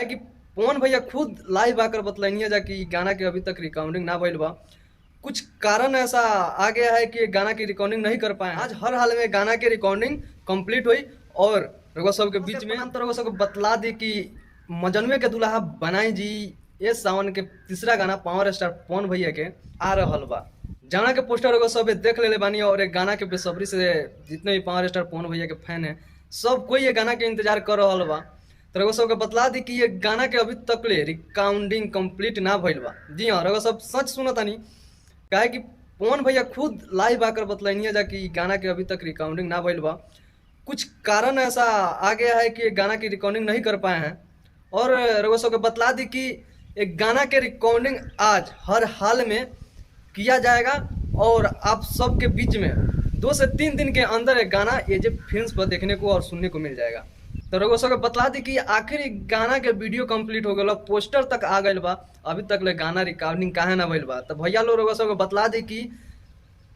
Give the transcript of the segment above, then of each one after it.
है कि पवन भैया खुद लाइव आकर बतलाइए जा कि गाना के अभी तक रिकॉर्डिंग ना भइल बा। कुछ कारण ऐसा आ गया है कि गाना की रिकॉर्डिंग नहीं कर पाए। आज हर हाल में गाना की रिकॉर्डिंग कंप्लीट हुई और रघुआ सब के बीच में तो रघुआ सब को बतला दी कि मजनुए के दुल्हा बनाई जी ये सावन के तीसरा गाना पावर स्टार पवन भैया के आ रहल बा। गाना के पोस्टर रघुआ सब देख ले बानी और एक गाना के बेसब्री से जितने भी पावर स्टार पवन भैया के फैन है सब कोई ये गाना के इंतजार कर रहल बा। तो रघुआ सब के बतला दी कि ये गाना के अभी तक ले रिकॉर्डिंग कंप्लीट ना भइल बा। जी हाँ, रघुआ सब सच सुनतानी काहे कि पवन भैया खुद लाइव आकर बतलाइए जा कि गाना के अभी तक रिकॉर्डिंग ना भइल बा। कुछ कारण ऐसा आ गया है कि गाना की रिकॉर्डिंग नहीं कर पाए हैं और रघुआ सब को बतला दी कि एक गाना के रिकॉर्डिंग आज हर हाल में किया जाएगा और आप सबके बीच में 2 से 3 दिन के अंदर एक गाना एजे फिल्म्स पर देखने को और सुनने को मिल जाएगा। तो रघुआ सब को बतला दी कि आखिर गाना के वीडियो कंप्लीट हो गया, पोस्टर तक आ गई बा, अभी तक ले गाना रिकॉर्डिंग काहे ना भइल बा। तो भैया लोग रघुआ सब को बतला दी कि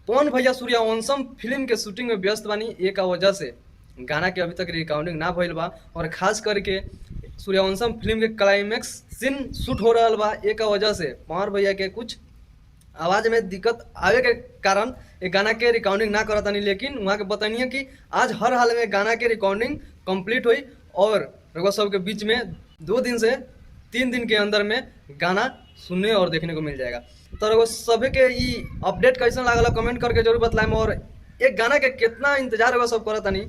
पवन भैया सूर्यवंशम फिल्म के शूटिंग में व्यस्त बानी, एक वजह से गाना के अभी तक रिकॉर्डिंग ना भइल बा। और खास करके सूर्यवंशम फिल्म के क्लाइमैक्स सीन शूट हो रहा बा, एक वजह से पवन भैया के कुछ आवाज में दिक्कत आवे के कारण ये गाना के रिकॉर्डिंग ना करतानी। लेकिन वहाँ के बताइए कि आज हर हाल में गाना के रिकॉर्डिंग कंप्लीट हुई और रघुआ सब के बीच में 2 दिन से 3 दिन के अंदर में गाना सुनने और देखने को मिल जाएगा। तो रघुआ सभी के ई अपडेट कैसा लागला कमेंट करके जरूर बतलाएं और एक गाना के कितना इंतजार रघुआ सब करतानी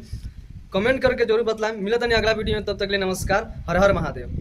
कमेंट करके जरूर बतलाएं। मिलत नहीं अगला वीडियो में, तब तक के लिए नमस्कार, हर हर महादेव।